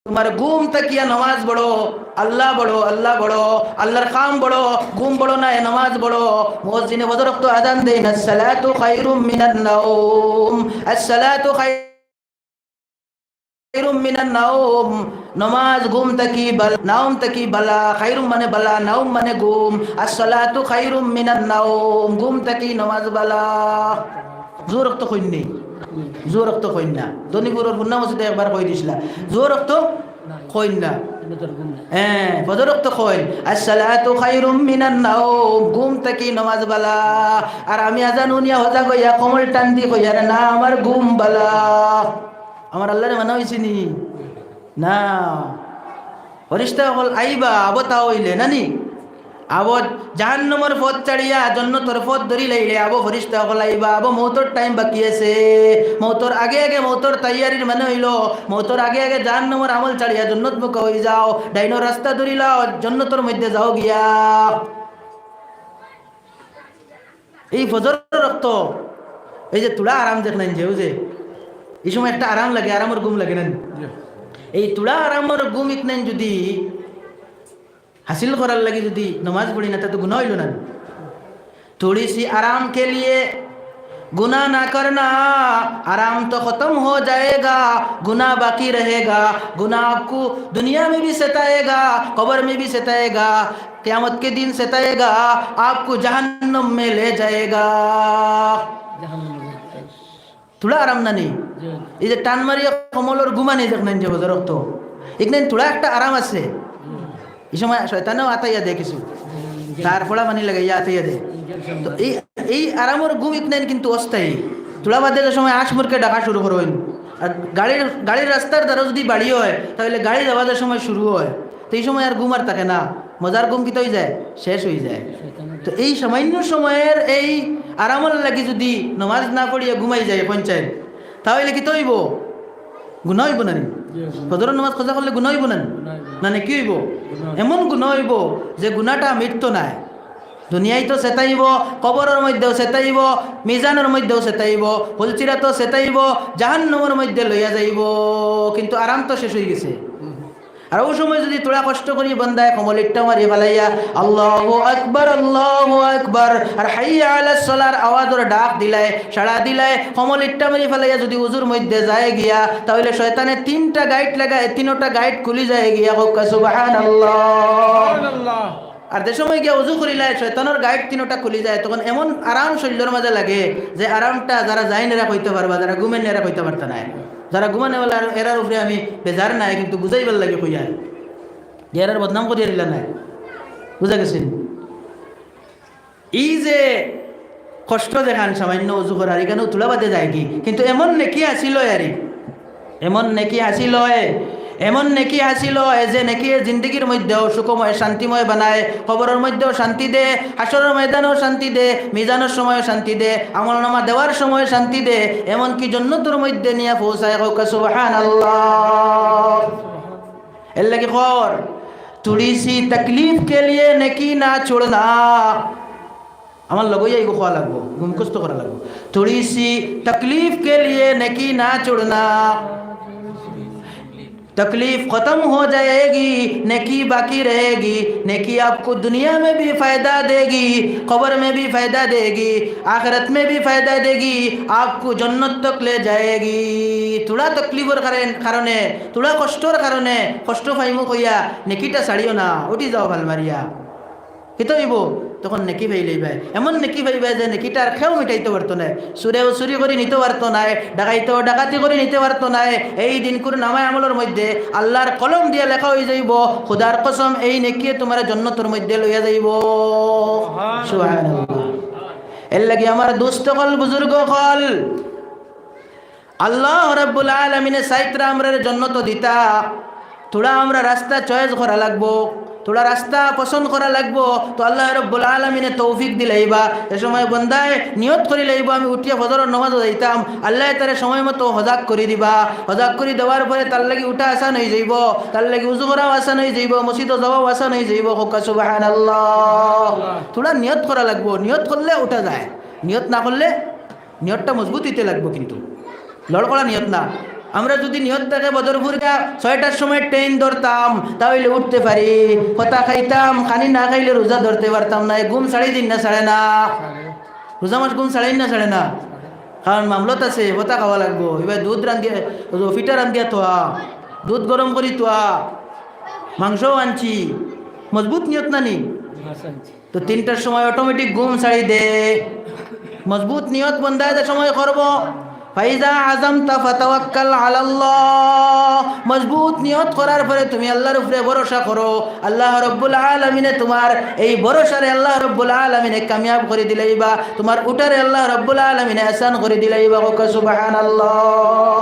তোমার ঘুম তাকিয়া নামাজ বড়, আল্লাহ বড়, আল্লাহ বড়, আল্লাহর কাম বড়, ঘুম বড় না, নামাজ বড়। মুয়াজ্জিনে ফজর ওয়াক্ত আযান দেন, আসসালাতু খায়রুম মিনান নাওম, আসসালাতু খায়রুম মিনান নাওম। নামাজ ঘুম তাকি বালা, নাওম তাকি বালা। খায়রুম মানে বালা, নাওম মানে ঘুম। আসসালাতু খায়রুম মিনান নাওম, ঘুম তাকি নামাজ বালা। জোর রক্ত কইন নেই, জোর রক্ত কইন না। দনিপুরের বুন্না মসজিদে একবার কই দিছিলা, জোর রক্ত কইন না। হ্যাঁ, ফজর রক্ত কইন, আসসালাতু খায়রুম মিনান নাওম, ঘুম তাকি নামাজ বালা। আর আমি আজান উনিয়া হজা কইয়া কমল টান দি কইয়া না আমার ঘুম বালা। আমার আল্লাহরে মানা হইছে নি না? ফরিস্তা হল আইবা আবতা হইলে নানি আবো জাহান্নামের পথ ছাড়িয়া জান্নাতের পথ ধরি লাইলে আবো ফরিস্তা হল আইবা। আবো মৌতর টাইম বাকি আছে, মৌতর আগে আগে মৌতর তৈয়ারির মানে হইল মৌতর আগে আগে জাহান্নামের আমল ছাড়িয়া জান্নাত মুখ হই যাও, ডাইনো রাস্তা ধরিলাও জান্নাতের মধ্যে যাও গিয়া। এই ফজর রক্ত, এই যে তুলা আরাম দেখলেন যে এই সময় একটা আরাম লাগে, আরামের ঘুম লাগে না? এই তুলা আরামের ঘুম ইতনেন যদি हासिल करार लगी যদি नमाज पढ़ी ना तो गुनाह हो ना। थोड़ी सी आराम के लिए गुनाह ना करना, आराम तो खत्म हो जाएगा, गुनाह बाकी रहेगा। गुनाह आपको दुनिया में भी सताएगा, कब्र में भी सताएगा, क़यामत के दिन सताएगा, आपको जहन्नम में ले जाएगा। थोड़ा आराम ना नहीं, ये जो टान मारिया कमल और घुमा नहीं देखना जो बजरक तो एक नहीं थोड़ा एक आराम আছে। এই সময় শয়তানও আতাইয়া দেয় কিছু, তার ফোড়া মানি লাগাইয়া আতাইয়া দেয়। তো এই আরামের ঘুম ইতনেন কিন্তু অস্থায়ী। তুলা বাদের সময় আশ মুরকে ডাকা শুরু করবেন। আর গাড়ির রাস্তার দ্বারা যদি বাড়ি হয় তাহলে গাড়ির আওয়াজের সময় শুরু হয়, তো এই সময় আর ঘুম আর থাকে না, মজার ঘুম কিতে হয়ে যায়, শেষ হয়ে যায়। তো এই সামান্য সময়ের এই আরামের লাগি যদি নামাজ না পড়িয়া ঘুমাই যায় পঞ্চায়েত, তাহলে কি তো হইব? গুনাহ হইব না? ফজর নামাজ খোঁজা করলে গুনাহ হইব না? না কি হইব? এমন গুনাহ হইব যে গুনাহটা মৃত্যু নাই। দুনিয়ায় তো সেতাইব, কবরের মধ্যেও সেতাইব, মিজানের মধ্যেও সেতাইব, ফুলচিরাতেও সেতাইব, জাহান্নামের মধ্যে লইয়া যাইব, কিন্তু আরাম তো শেষ হয়ে গেছে। আর ওই সময় যদি তোরা কষ্ট করি বন্দায় কমলিটটা মারি ফেলাইয়া আল্লাহু আকবার আর হাইয়া আলাস সালার আওয়াজের ডাক দিলাই, সাড়া দিলাই, কমলিটটা মারি ফেলাইয়া যদি উজুর মধ্যে যায় গিয়া, তাহলে শয়তানে তিনটা গাইড লাগায়, তিনটা গাইড খুলি যায় গিয়া, সুবহানাল্লাহ। আর যে সময় গিয়া উজু করিলাই শয়তানের গাইড তিনটা খুলি যায়, তখন এমন আরাম শরীরের মাঝে লাগে যে আরামটা যারা যায় নেরা কইতে পারবা, যারা ঘুমের নেরা কইতে পারতা না। যারা ঘুমানেওয়ালা এরার উপরে আমি বেজার নাই, কিন্তু বুঝাইবার লাগে কইয়া যে এরার বদনাম করিয়া দিলা নাই। বুঝা গেছেন? এই যে কষ্ট দেখান সামান্য উজু করার, এখানেও তুলা বাদে যায় কি, কিন্তু এমন নেকি আসিল আরে, এমন নেকি আসিল, এমন নেকি হাসিল যে নেকি জিন্দগির মধ্যেও সুখময় শান্তিময় বানায়, কবরের মধ্যেও শান্তি দে, হাসরের ময়দানেও শান্তি দে, মিজানের সময়ও শান্তি দে, আমলনামা দেওয়ার সময় শান্তি দে, এমনকি জান্নাতের মধ্যে নিয়ে পৌঁছায়। সুবহানাল্লাহ। এর লাগি খবর थोड़ी सी तकलीफ के लिए नेकी ना छोड़ना। আমার লগইয়া এগো খাওয়া লাগবো, মুখস্থ করা লাগবো। थोड़ी सी तकलीफ के लिए नेकी ना छोड़ना, तकलीफ खत्म हो जाएगी, नेकी बाकी रहेगी। नेकी आपको दुनिया में भी फ़ायदा देगी, कब्र में भी फ़ायदा देगी, आखिरत में भी फ़ायदा देगी, आपको जन्नत तक ले जाएगी। थोड़ा तकलीफर कारणे, थोड़ा कष्टर कारणे कष्ट पाइमु कइया नेकीटा ছাড়িও না, উঠি যাও ভাল মারিয়া কিতো হইব, তখন নেকি পাইলেই ভাই, এমন নেকি পাইবে যে নেকিটা আর খেয়েও মিটাইতে পারতো না, সুরেও চুরি করে নিতে পারতো না, ডাকাইতেও ডাকাতি করে নিতে পারতো না। এই দিনকুর নামায় আমলের মধ্যে আল্লাহর কলম দিয়ে লেখা হয়ে যাইব, খুদার কসম এই নেকি তোমার জান্নাতের মধ্যে লইয়া যাইব। সুবহানাল্লাহ। এর লাগি আমার দোস্ত হল, বুজুর্গ হল, আল্লাহ রাব্বুল আলামিনের সাইতরা আমরা জান্নাত দিতা, থোড়া আমরা রাস্তা চয়েস করা লাগবো, थोड़ा रास्ता पसंद करा লাগবো। তো আল্লাহ রাব্বুল আলামিনে তৌফিক দিলাইবা। এ সময় বন্দায় নিয়ত করি লাইবা আমি উঠিয়া ফজরের নামাজ যাইতাম, আল্লাহ তারে সময় মতো হজাক করে দিবা। হজাক করে দেওয়ার পরে তার লাগি উঠা আসান হয়ে যাইব, তার লাগি উজু করাও আসান হয়ে যাইব, মসজিদে যাওয়াও আসান হয়ে যাইব। সুবহানাল্লাহ। থোড়া নিয়ত করা লাগবো, নিয়ত করলে উঠা যায়, নিয়ত না করলে নিয়তটা মজবুত হইতে লাগবো, কিন্তু লড় করা নিয়ত না। আমরা যদি নিয়ত থাকে বদরপুরকে 6টার সময় ট্রেন ধরতাম তাহলে উঠতে পারি, কথা খাইতাম, খানি না খাইলে রোজা ধরতে পারতাম না। ঘুম ছাড়ি দিন না ছাড়ে না? রোজা মাস ঘুম ছাড়েন না ছাড়ে না? কারণ মামলত আছে, কথা খাওয়া লাগবো। এবার দুধ রান্ধিয়া, ফিটা রান্ধিয়া তোয়া, দুধ গরম করি তোয়া, মাংসও আনছি, মজবুত নিয়ত নানি। তো 3টার সময় অটোমেটিক ঘুম ছাড়ি দে, মজবুত নিয়ত বন্ধায় সময় করব। ফাইজা আযামতা ফাতাওয়াক্কাল আলাল্লাহ, মজবুত নিয়ত করার পরে তুমি আল্লাহর উপরে ভরসা করো। আল্লাহ রাব্বুল আলামিনে তোমার এই ভরসারে আল্লাহ রাব্বুল আলামিনে কামিয়াব করে দিলাইবা, তোমার উটারে আল্লাহ রাব্বুল আলামিনে আসান করে দিলাইবা। সুবহানাল্লাহ।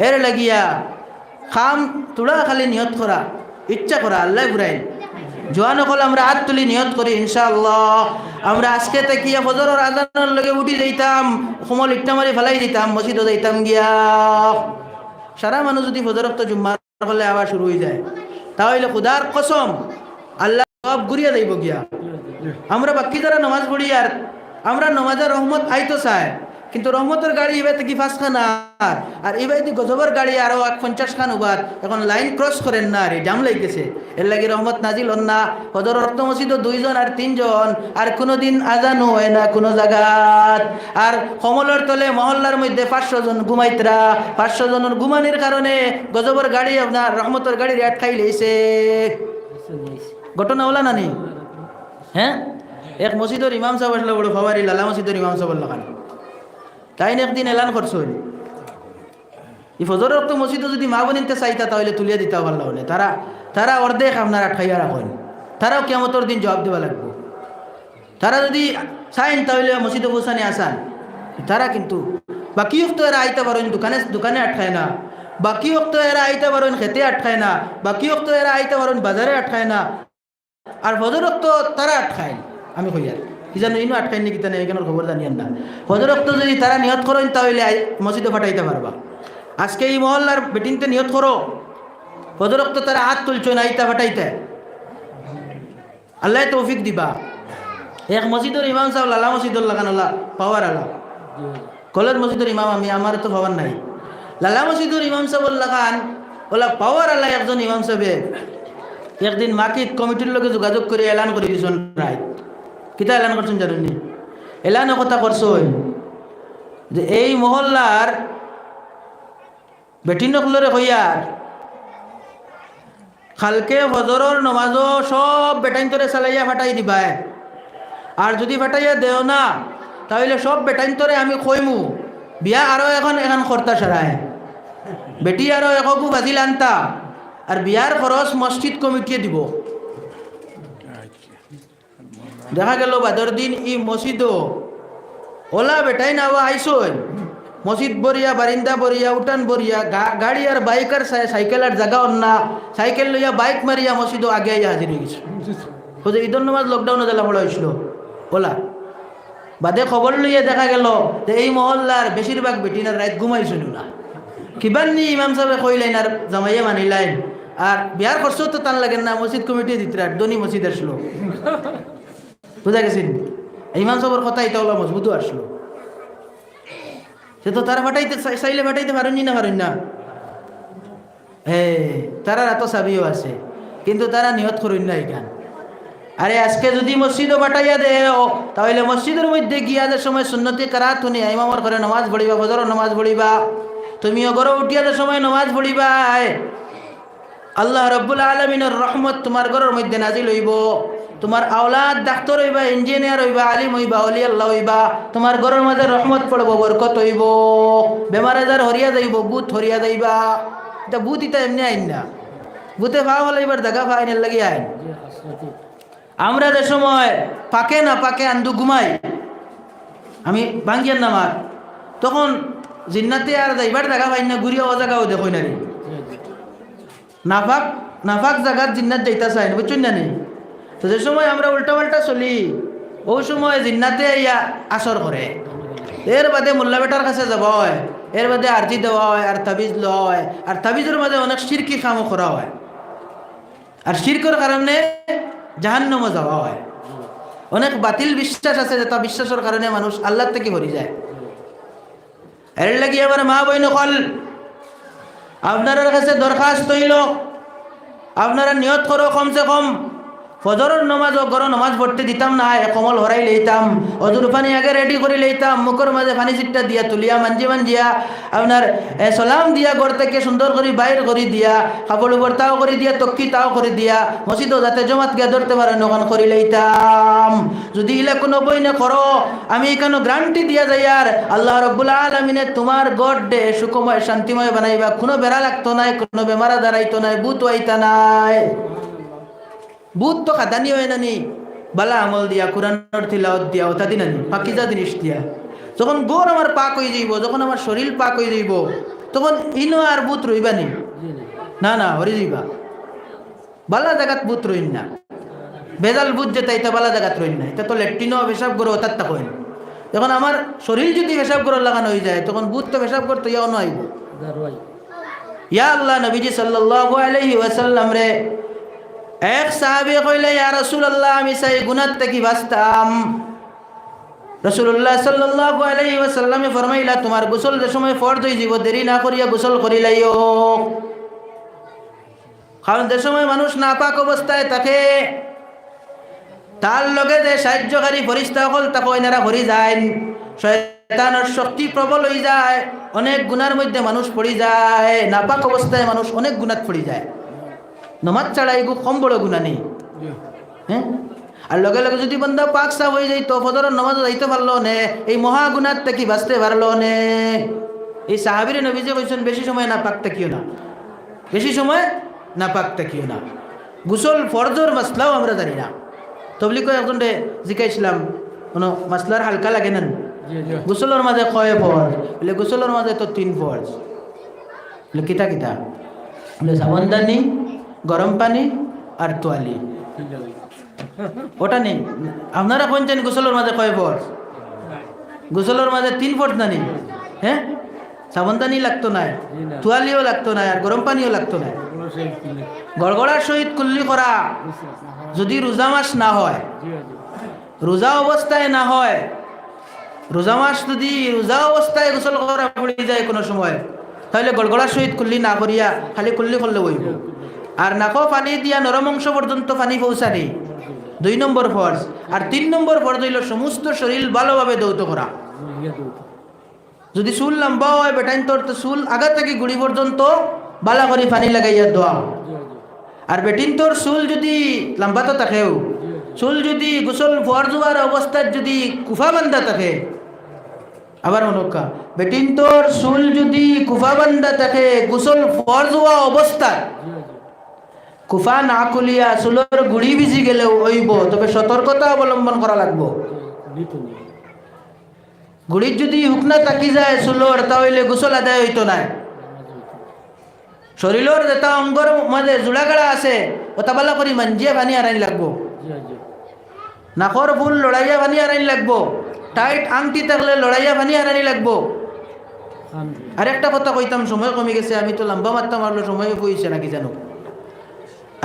এর লাগিয়া খাম তোরা খালি নিয়ত করা, ইচ্ছা করা, আল্লাহ ঘুরাই। জোয়ান হল আমরা হাত তুলি নিয়ত করি ইনশাআল্লাহ আমরা আজকে থেকে ফজরের আজানের লগে উঠি যাইতাম, সমল ইট্টা মারি ফেলাই দিতাম, মসজিদও যাইতাম গিয়া। সারা মানুষ যদি ফজর তো জুম্মার হলে আবার শুরু হয়ে যায়, তাহলে খুদার কসম আল্লাহ সব ঘুরিয়া যাইব গিয়া। আমরা বাকি যারা নামাজ পড়ি আর আমরা নামাজের রহমত আইতো চাই, কিন্তু রহমতের গাড়ি এবার থেকে 5 খান আর এবার গজবের গাড়ি আরো 50 খান উবার, এখন লাইন ক্রস করেন না, আর জাম লাগতেছে। এর লাগে রহমত নাজিল হন না। হজর রক্ত মসজিদ 2 জন আর 3 জন, আর কোনোদিন আজানও হয় না কোনো জায়গাত। আর কমলের তলে মহল্লার মধ্যে 500 জন ঘুমাইতরা, 500 জনের ঘুমানির কারণে গজবের গাড়ি আপনার রহমতের গাড়ি রেট খাই লেছে। ঘটনা হলা নানি? হ্যাঁ, এক মসজিদের ইমাম সাহেব আসলে বড় ফাওয়ারি, লালা মসজিদের ইমাম সাহেব লাগান তাই একদিন এলান করছেন, এই ফজর রক্ত মসজিদে যদি মা বোনিতে চাইতা তাহলে তুলিয়া দিতে পারল না। তারা অর্ধেক আপনার আটকাইয়া রাখেন, তারাও কিয়ামতের দিন জবাব দেওয়া লাগবে। তারা যদি চাইন তাহলে মসজিদে বসানি আসান, তারা কিন্তু বাকি অক্ত এরা আইতে পারেন, দোকানে আটকায় না, বাকি অক্ত এরা আইতে পারেন খেতে আটকায় না, বাকি অক্ত এরা আইতে পারেন বাজারে আটকায় না, আর ফজর রক্ত তারা আটকায়। আমি কই আর কি জানো ইনো আটকাই নাকি তাই এখানে খবর জানিয়েন না। ফজর রক্ত যদি তারা নিয়ত করেন তাহলে মসজিদে ফাটাইতে পারবা। আজকে এই মহল্লার বেটিনতে নিয়ত করো, ফজর রক্ত তারা হাত তুলছো না আইতা ফাটাইতে, আল্লাহ তৌফিক দিবা। এক মসজিদের ইমাম সাহেব লালা মসজিদুল লাগান আল্লাহ পাওয়ার আল্লাহ কলেজ মসজিদের ইমাম, আমি আমার তো পাওয়ার নাই। লালা মসজিদুর ইমাম সাহেব লাগান ওলা পাওয়ার আল্লাহ একজন ইমাম সাহেবে একদিন মার্কেট কমিটির লোকে যোগাযোগ করে এলান করে দিয়েছেন। রায় কিতা এলান করছেন জানেননি? এলানের কথা করছেন যে এই মহল্লার বেটিনকলরে হইয়ার খালকে ফজরের নমাজও সব বেটাইন্তরে চালাইয়া ফাটাই দিবাই, আর যদি ফাটাইয়া দেও না তাহলে সব বেটাইন্তরে আমি কইমু বিয়া আরো এখন কর্তা সারায়, বেটি আরো একগু বাজিল আনতা, আর বিয়ার খরচ মসজিদ কমিটিয়ে দিব। দেখা গেল বাদর দিন ই মসজিদ ওলা বেটাই না আইসন, মসজিদ বরিয়া, বারিন্দা বরিয়া, উঠান বরিয়া, গাড়ি আর বাইক আর সাইকেল আর জায়গা না, সাইকেল লইয়া বাইক মারিয়া মসজিদ আগে আইয়া হাজির হয়ে গেছে। ঈদের নামাজ লকডাউনে জেলা পড়া হয়েছিল ওলা বাদে খবর লইয়া দেখা গেল যে এই মহল্লার বেশিরভাগ বেটিনার রাত ঘুমাইছিল না। কিবার নি ইমাম সাহেব কইলেন আর জামাইয়া মানিলেন, আর বিয়ার খরচ তো টান লাগেন না, মসজিদ কমিটি দিতে দনি মসজিদ আসলো, বুঝা গেছেন? ইমাম সাহেবের কথা এটা হলো মজবুত আসলো, সে তো তারা ফাটাইতে চাইলে ফাটাইতে পারেননি না, পারেন না। তারা এত চাবিও আছে, কিন্তু তারা নিয়ত করেন না এখান। আরে আজকে যদি মসজিদও ফাটাইয়া দেও তাহলে মসজিদের মধ্যে গিয়াদের সময় সুন্নতি কারাত শুনি ইমামর ঘরে নামাজ পড়িবা, ফজরের নামাজ পড়িবা, তুমিও ঘরে উঠিয়াদের সময় নামাজ পড়িবা। আল্লাহ রাব্বুল আলামিনের রহমত তোমার ঘরের মধ্যে নাজিল হইব, তোমার আওলাদ ডাক্তার হইবা, ইঞ্জিনিয়ার হইবা, আলিম হইবা, ওলি আল্লাহ হইবা, তোমার ঘরের মধ্যে রহমত পড়ব, বরকত হইব, বেমার আজার হরিয়া যাইব, বুথ হরিয়া যাইবা। এটা বুথ ইটা এমনি আইন না, বুথে ভাও হলে এবার জায়গা ফাইনের লাগি আইন। আমরা যে সময় পাকে না পাকে আন্দু ঘুমাই, আমি ভাঙ্গিয়ার নামার তখন জিন্নাতে আর যাইবার জায়গা পাই না, ঘুরিয়া ও জায়গাও দেখই না রে, নাফাক নাফাক জায়গার জিন্নাত যাইতা চাই না, বুঝছেন না? নেই তো যে সময় আমরা উল্টা পাল্টা চলি ওই সময় জিন্নাতে ইয়া আসর করে, এর বাদে মোল্লা বেটার কাছে যাব হয়, এর বাদে আরতি দেওয়া হয়, আর তাবিজ লওয়া হয়, আর তাবিজের মাঝে অনেক শিরকি কামও করা হয়, আর শিরকের কারণে জাহান্নামে যাওয়া হয়। অনেক বাতিল বিশ্বাস আছে, যেটা বিশ্বাসের কারণে মানুষ আল্লাহর থেকে হরি যায়। এর লাগি আমার মা বইন কল আপনার কাছে দরখাস্ত হইল আপনারা নিয়ত করো কমসে কম ফজরের নামাজ ও গরম নামাজ পড়তে দিতাম না কমল হরাই লইতাম অজুর পানি আগে রেডি করে লইতাম মুখের মাঝে পানি চিটটা দিয়া তুলিয়া মাঞ্জিয়া আপনার সালাম দিয়া ঘর থেকে সুন্দর করে বাইর করে দিয়া কাপড় উপর তাও করে দিয়া তক্কি তাও করে দিয়া মসজিদও যাতে জমাত গিয়া ধরতে পারে নখন করে লইতাম যদি ইলা কোনো বই না করো আমি এখানে গ্যারান্টি দিয়া যাই আর আল্লাহ রাব্বুল আলামিনে তোমার গড্ডে সুখময় শান্তিময় বানাইবা কোনো বেড়া লাগতো নাই কোনো বেমারা দাঁড়াইতো নাই ভূত হইতা নাই ভূত তো খাদানি হয় নানি বালা আমল দিয়া কোরআনের তিলাওয়াত দিয়া ওটা দিন নানি পাকিজা জিনিস দিয়া যখন গোর আমার পাক হয়ে যাইব যখন আমার শরীর পাক হয়ে যাইব তখন ইনো আর ভূত রইবা নি না না হরি যাইবা বালা জায়গাত ভূত রইন না বেজাল ভূত যেটা এটা বালা জায়গাত রইন না এটা তো ল্যাট্রিনও পেশাব করো তার তা কইন যখন আমার শরীর যদি পেশাব করার লাগানো হয়ে যায় তখন ভূত তো পেশাব করতে ইয়া অন্য আইব ইয়া আল্লাহ নবীজি সাল্লাল্লাহু আলাইহি ওয়াসাল্লাম রে এক সাহাবী কইলে ইয়া রাসূলুল্লাহ আমি সাই গুনাহ থেকে বাঁচতাম রাসূলুল্লাহ সাল্লাল্লাহু আলাইহি ওয়াসাল্লামে ফরমাইলা তোমার গোসল যে সময় ফরজ হই যাব দেরি না করিয়া গোসল করিলাইও কারণ যে সময় মানুষ নাপাক অবস্থায় থাকে তার লগে যে সাহায্যকারী ফেরেশতা হল তাকে ওনারা ভরি যায় শয়তানের শক্তি প্রবল হয়ে যায় অনেক গুনার মধ্যে মানুষ পড়ে যায় নাপাক অবস্থায় মানুষ অনেক গুনাত পড়ে যায় নামাজ ছাড়া এগু কম বড় গুণা নেই হ্যাঁ আর লগে লগে যদি বন্ধা পাক সাফ হয়ে যাইতো ফজরের নামাজ যাইতে পারলো নে এই মহা গুনার থেকে বাঁচতে পারলো নে এই সাহাবীর নবীজি কইছেন বেশি সময় না পাক থাকিও না বেশি সময় না পাক থাকিও না গোসল ফরজর মাসলাও আমরা জানি না তবলিগ একজন জিজ্ঞাসলাম কোনো মাসলার হালকা লাগে না গোসলের মাঝে কয় ফরজ বলে গোসলের মাঝে তো 3 ফরজ বলে কিতা কিতা বলে সাবধানি গরম পানি আর তোয়ালি ওটা নেই আপনারা কোনছেন গোসলের মাঝে কয় ফরজ গোসলের মাঝে 3 ফরজ না নেই হ্যাঁ সাবধানি লাগতো না তোয়ালিও লাগতো না আর গরম পানিও লাগতো না গড়গড়ার সহিত কুল্লি করা যদি রোজা মাস না হয় রোজা অবস্থায় না হয় রোজা মাস যদি রোজা অবস্থায় গোসল করা পড়ে যায় কোনো সময় তাহলে গড়গড়ার সহিত কুল্লি না করিয়া খালি কুল্লি করলে হইব আর নাকো পানি দিয়া নরম অংশ পর্যন্ত পানি পৌঁছানি 2 নম্বর ফরজ আর 3 নম্বর ফরজ হইল সমস্ত শরীর ভালোভাবে দৌত করা যদি চুল লম্বা হয় বেটাইন তোর তো চুল আগা থেকে গুড়ি পর্যন্ত বালা করে পানি লাগাইয়া দেওয়া আর বেটিন তোর চুল যদি লম্বা তো থাকেও চুল যদি গোসল ফরজ হওয়ার অবস্থায় যদি কুফা বান্ধা থাকে আবার মনকা বেটিন তোর চুল যদি কুফা বান্ধা থাকে গোসল ফরজ হওয়া অবস্থায় কুফা না খুলিয়া চুলের গুড়ি ভিজি গেলেও হইব তবে সতর্কতা অবলম্বন করা লাগবো গুড়ির যদি হুকনা তাকি যায় চুলোর তাহলে গোসল আদায় হইতো না শরীরের যেটা অঙ্গর মাঝে জোড়াগাড়া আছে ওটা বালা করে মাঞ্জিয়া পানি আনাই লাগবো নাকর ফুল লড়াইয়া পানি আনাই লাগবো টাইট আংটি থাকলে লড়াইয়া পানি আনানি লাগবো আরেকটা কথা কইতাম সময় কমে গেছে আমি তো লম্বা মারতাম মারলো সময় কইছে নাকি জানো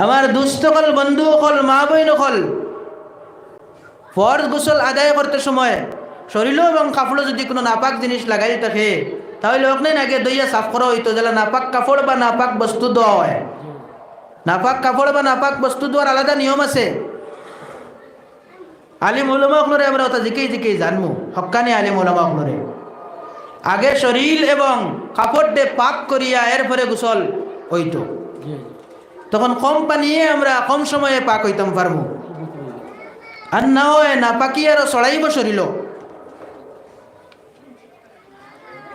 আমার দুস্থ কল বন্ধু কল মা বইন কল ফরজ গোসল আদায় করতে সময় শরীর এবং কাপড় যদি কোনো নাপাক জিনিস লাগাই থাকে তাহলে ওখানে আগে দইয়া সাফ করা হইতো যেন নাপাক কাপড় বা নাপাক বস্তু দেওয়া হয় নাপাক কাপড় বা নাপাক বস্তু দেওয়ার আলাদা নিয়ম আছে আলিম উলামা হলরে আমরা ওটা জিকেই জানবো হক্কানি আলিম উলামা হলরে আগে শরীর এবং কাপড় দিয়ে পাক করিয়া এরপরে গোসল হইতো তখন কম পানিয়ে আমরা কম সময়ে পাক হইতাম পারবো আর না হয় না পাকি আরো চড়াইব শরীর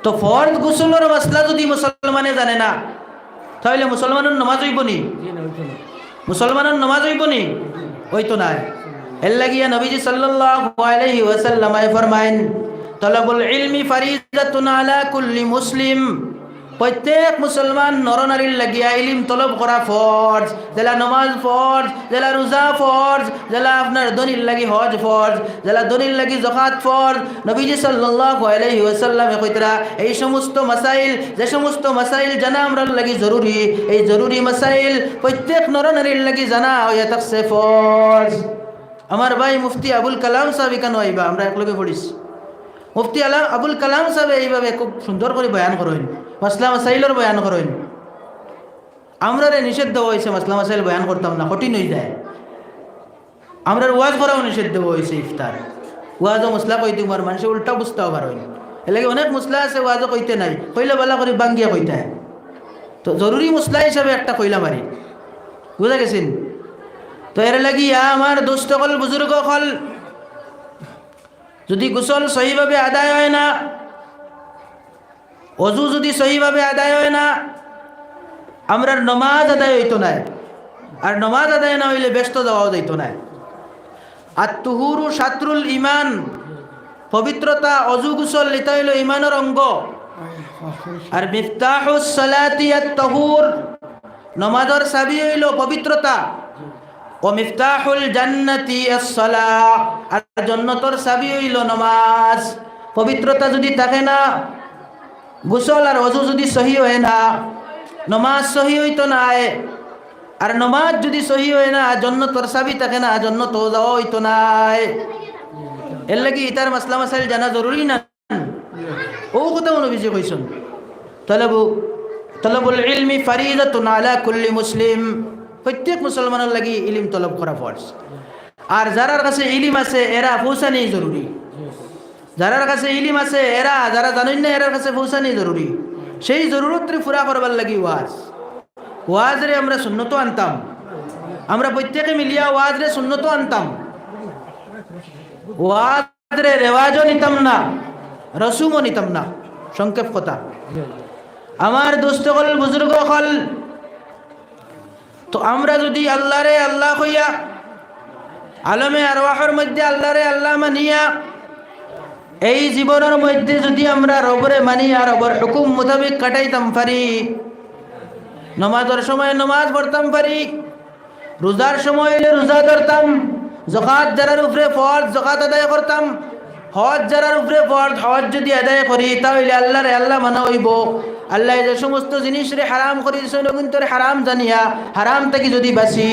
তো ফরজ গোসলের মশলা যদি মুসলমানে জানে না তাহলে মুসলমানের নামাজ হইব নি মুসলমানের নামাজ হইব নি হইতো না এর লাগিয়া নবীজি সাল্লাল্লাহু আলাইহি ওয়াসাল্লাম ফরমায়েন তলবুল ইলমি ফারিজাতুন আলা কুল্লি মুসলিম প্রত্যেক মুসলমান নরনারীর লাগিয়া ইলম তলব করা ফরজ জেলা নামাজ ফরজ জেলা রোজা ফরজ জেলা আপনার দনির লাগি হজ ফরজ জেলা দনির লাগি যাকাত ফরজ নবীজি সাল্লাল্লাহু আলাইহি ওয়াসাল্লামে কইতরা এই সমস্ত মাসাইল যে সমস্ত মাসাইল জানা আমরার লাগি জরুরি এই জরুরি মাসাইল প্রত্যেক নরনারীর লাগি জানা হইয়া থাকছে ফরজ আমার ভাই মুফতি আবুল কালাম সাহেব কেন আইবা আমরা একলগে পড়িস মুফতি আবুল কালাম সাহেব এইভাবে খুব সুন্দর করে বয়ান করেন, মাসলা মাসাইলের বয়ান করেন। আমরা নিষেধ দেওয়া হয়েছে মাসলা মাসাইল বয়ান করতাম না, কঠিন হয়ে যায়। আমরা ওয়াজ করাও নিষেধ দেওয়া হয়েছে, ইফতার ওয়াজও মশলা কইতে আর মানুষের উল্টা বুঝতেও পারেন। এর লাগে অনেক মশলা আছে ওয়াজও কইতে নাই, কইলে বেলা করে বাঙ্গিয়া কইতে হয়। তো জরুরি মশলা হিসাবে একটা কইলাম আরি, বুঝা গেছেন? তো এর লাগিয়া আমার দোস্ত কল বুজুর্গ কল, যদি গোসল সহিভাবে আদায় হয় না, অজু যদি সহিভাবে আদায় হয় না, আমরা নমাজ আদায় হইতো না। আর নমাজ আদায় না হইলে ব্যস্ত যাওয়াও যাইতো না। আর তুহুরু শাত্রুল ইমান, পবিত্রতা অজু গোসল এটা হইল ইমানের অঙ্গ। আর মিফতাহুস সালাতি আত-তাহুর, নমাজের চাবি হইল পবিত্রতা। ও মিফতাহুল জান্নাতি আস-সালাহ, আর জান্নাতের চাবি হইল নামাজ। পবিত্রতা যদি থাকে না, গোসল আর ওযু যদি সহি হয় না, নামাজ সহি হইতো না। আর নামাজ যদি সহি হয় না, জান্নাতের চাবি থাকে না, জান্নাত যাওয়া হইতো না। এর লাগি ইতার মাসলা মাসাইল জানা জরুরি না। ও কথা নবীজি কইছেন, তলবুল ইলমি ফরিদাতুন আলা কুল্লি মুসলিম, প্রত্যেক মুসলমানের লাগি ইলম তলব করা ফরজ। আর যারার কাছে ইলম আছে এরা পৌঁছানি জরুরি। যারার কাছে ইলম আছে এরা, যারা জানেন না এরার কাছে পৌঁছানি জরুরি। সেই জরুরতরে পুরা করবার লাগি ওয়াজরে আমরা সুন্নত আনতাম, আমরা প্রত্যেকে মিলিয়া ওয়াজরে সুন্নত আনতাম। ওয়াজরে রেওয়াজও নিতাম না, রসুমও নিতাম না। সংক্ষেপ কথা, আমার দোস্ত হল বুজুর্গ হল, তো আমরা যদি আল্লাহরে আল্লাহ হইয়া আলমে আরওয়াহের মধ্যে আল্লাহরে আল্লাহ মানিয়া এই জীবনের মধ্যে যদি আমরা রবরে মানিয়া রবর হুকুম মোতাবেক কাটাইতাম পারি, নমাজের সময় নমাজ পড়তাম পারি, রোজার সময় হইলে রোজা ধরতাম, যাকাত যারার উপরে ফরজ যাকাত আদায় করতাম, হজ যারার উপরে ফরজ হজ যদি আদায় করি, তাহলে আল্লাহরে আল্লাহ মানা হইব। আল্লাহ যে সমস্ত জিনিসরে হারাম করেছেন কিন্তু হারাম জানিয়া হারাম থেকে যদি বাঁচি,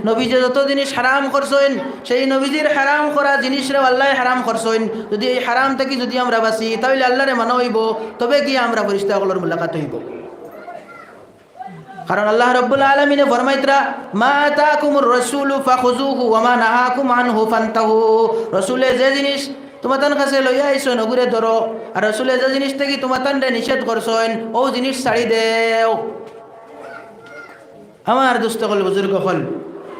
নবীজি যত জিনিস হারাম করছেন সেই নবীজির হারাম করা জিনিসরে আল্লাহ হারাম করছেন, যদি এই হারাম থেকে যদি আমরা বাঁচি তাহলে আল্লাহরে মানা হইব, তবে গিয়ে আমরা ফেরেশতাগুলোর মুলাকাত হইব। কারণ আল্লাহ রাব্বুল আলামিন ফরমাইতরা, মা আতাকুমুর রাসূলু ফাখুযুহু ওয়া মা নাহাকুম আনহু ফান্তাহু, রাসূলে যে জিনিস তোমাদের কাছে লইয়া আইছো নগুরে ধরো, আর রাসূলে যে জিনিস থেকে তোমাদের নিষেধ করছেন ও জিনিস ছাড়ি দেও। আমার দোস্ত হল বুজুর্গ হল,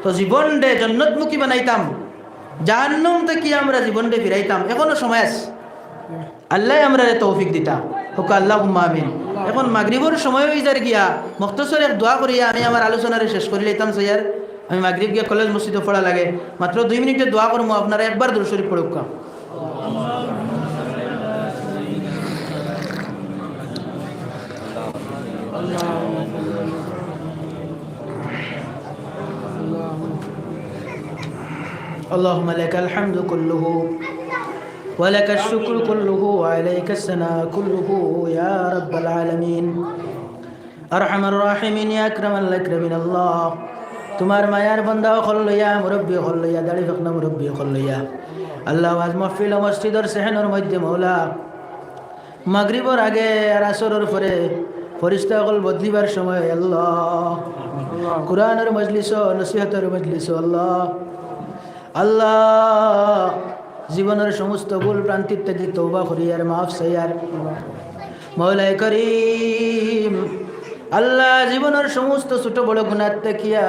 তো জীবন দে জান্নাতমুখী বানাইতাম, জাহান্নাম থেকে আমরা জীবন দে ফিরাইতাম। এখনো সময় আছে, আল্লাহ আমরা তৌফিক দিতা হোক, আল্লাহুম্মা আমিন। এখন মাগরিবের সময় হয়ে যার গিয়া মুখতসর এক দোয়া করিয়া আমি আমার আলোচনারে শেষ করে লইতাম। স্যার আমি মাগরিব গিয়া কলেজ মসজিদে পড়া লাগে, মাত্র 2 মিনিটের দোয়া করবো, আপনারা একবার দুরূদ শরীফ পড়ুক। اللهم لك الحمد كله ولك الشكر كله وعليك الثناء كله يا رب العالمين أرحم الراحمين يا أكرم الأكرمين। الله তোমার মায়ার বান্দা হল লইয়া, মুরব্বী হল লইয়া, দাড়ি ফাকনা মুরব্বী হল লইয়া, আল্লাহ আজ মাহফিল মসজিদের সেহেনের মধ্যে মৌলা মাগরিবর আগে আর আসরের পরে ফেরেশতা হল বদলিবার সময় আল্লাহ কুরআনের মজলিস ও নসিহতের মজলিস আল্লাহ আল্লাহ জীবনের সমস্ত ভুল প্রান্তির থেকে তওবা করি আর মাফ চাইয়ার মওলাই করিম। আল্লাহ জীবনের সমস্ত ছোট বড় গুনাহ দেখিয়া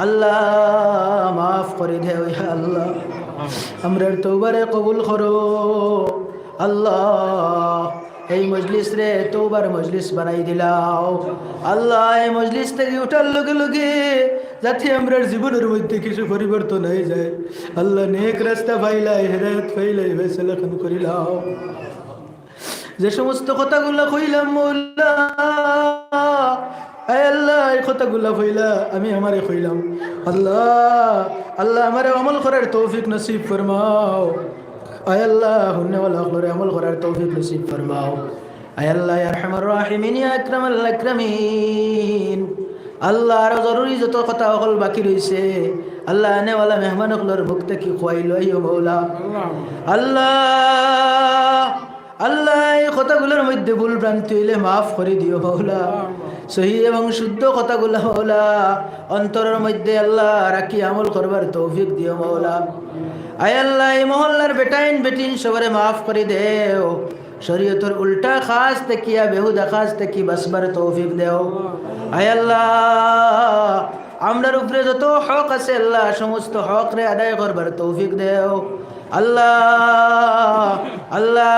আল্লাহ মাফ করে দেও ইয়া আল্লাহ, আমরার তওবারে কবুল করো আল্লাহ। এই মজলিস রে তওবার মজলিস বানাই দিলাও আল্লাহ। এই মজলিস থেকে উঠার লগে লগে যাতে আমরার জীবনের মধ্যে কিছু পরিবর্তন হয়ে যায় আল্লাহ, নেক রাস্তা পাইলাই, হেদায়েত পাইলাই, ফয়সালা খান করিলাও। যে সমস্ত কথাগুলো কইলাম মৌলা, আয় আল্লাহ এই কথাগুলো কইলা আমি আমারে কইলাম আল্লাহ, আল্লাহ আমারে আমল করার তৌফিক নসিব ফরমাও। আয় আল্লাহ হুন্নেওয়ালা হলরে আমল করার তৌফিক নসিব ফরমাও। আয় আল্লাহ ইয়া আরহামার রাহিমিন ইয়া আকরামাল আকরামিন। আল্লাহ আরো জরুরি যত কথা সকল বাকি রয়েছে আল্লাহ আনেওয়ালা মেহমান সকলের মুখ থেকে খুয়াই লইও মৌলা আল্লাহ আল্লাহ এই কথাগুলোর মধ্যে ভুল ভ্রান্তি হইলে মাফ করে দিও মৌলা সহি এবং শুদ্ধ কথাগুলো মৌলা অন্তরের মধ্যে আল্লাহ রাখি আমল করবার তৌফিক দিও মৌলা আয় আল্লাহ এই মহল্লার বেটাইন বেটিন সবারে মাফ করে দেও শরীয়তের উল্টা খাস তেকিয়া বেহুদা খাস তেকি বাসবার তৌফিক দেও আয় আল্লাহ আমরার উপরে যত হক আছে আল্লাহ সমস্ত হক রে আদায় করবার তৌফিক দেও আল্লাহ আল্লাহ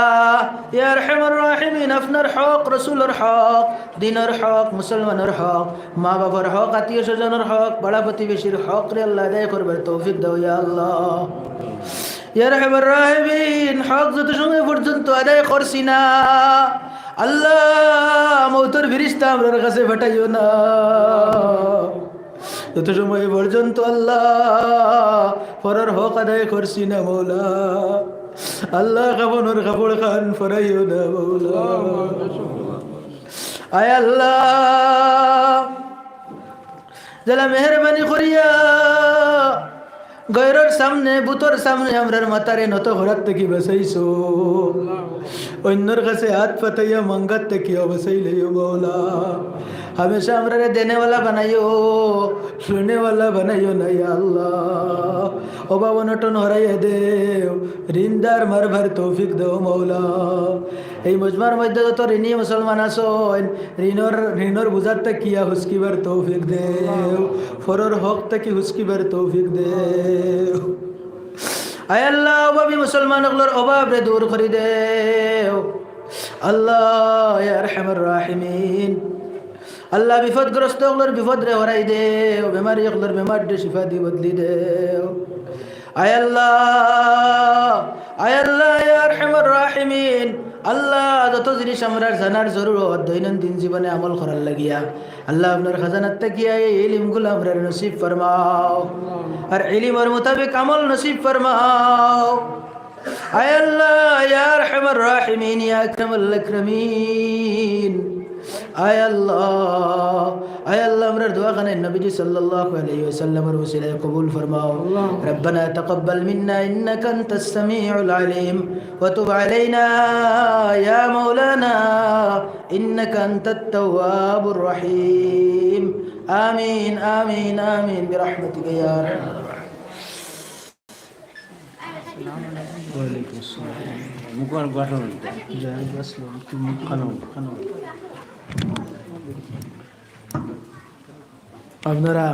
ইয়া আরহামার রাহিমিন আপনার হক রাসূলের হক দ্বীনের হক মুসলমানের হক মা বাবার হক আত্মীয় স্বজনের হক পাড়া প্রতিবেশীর হক রে আল্লাহ আদায় করবার তৌফিক দাও ইয়া আল্লাহ ইয়া আরহামার রাহিমিন হক যত সময় পর্যন্ত আদায় করছি না আল্লাহ মওতের ফেরেশতা আমরার কাছে পাঠাইও না যত সময় পর্যন্ত আল্লাহ পরের হক আদায় করছি না মৌলা আল্লাহ কাপড়ের কাপড় খান ফরাইও না মৌলা আয় আল্লাহ যারা মেহরবানি করিয়া গৈরর সামনে বুতর সামনে আমরার মাতারে নত ঘরাত থেকে বসাইছো অন্যর কাছে হাত পাতাইয়া মঙ্গাত থেকে বসাইলেও মৌলা हमेशा हमरे देने वाला बनाइयो सुनने वाला बनाइयो ना या अल्लाह ओ बाबा नटन हराइया देव ঋণদার মার ভর তৌফিক দাও মৌলা এই মজমার মধ্যে যত ঋণী মুসলমান আছো ঋণর বুঝাতে কিয়া হুসকিবার তৌফিক দেও ফরর হক তাকি হুসকিবার তৌফিক দেও আয় আল্লাহ অভাবী মুসলমানগুলোর অভাব রে দূর করে দেও আল্লাহ ইয়া আরহামার রাহিমিন আল্লাহ বিপদগ্রস্ত হলোর বিপদ রে হরাই দেও বেমারি হলোর বেমার দে শিফা দি বদলি দেও আয় আল্লাহ ইয়া আরহামার রাহিমিন আল্লাহ যত জিনিস আমরার জানার জরুরত দৈনন্দিন জীবনে আমল করার লাগিয়া আল্লাহ আপনার খাজানাত তাকিয়া এই ইলমগুলো আমরার নসিব ফরমাও আর ইলমের মোতাবেক আমল নসিব ফরমাও আয় আল্লাহ ইয়া আরহামার রাহিমিন ইয়া আকরামাল আকরামিন আয় আল্লাহ আমরার দোয়া খানে নবীজি সাল্লাল্লাহু আলাইহি ওয়াসাল্লামের ওসিলায় কবুল ফরমাও রব্বানা তাকাব্বাল মিন্না ইন্নাকা আনতাস সামিউল আলিম ওয়া তুব আলাইনা ইয়া মাওলানা ইন্নাকা আনতাত তাওয়াবুর রহিম আমিন আমিন আমিন বিরহমাতিকা ইয়া আরহামার ওয়ালাইকুম আসসালাম মুকর গঠন যায় বসলো মুখ খানো আপনারা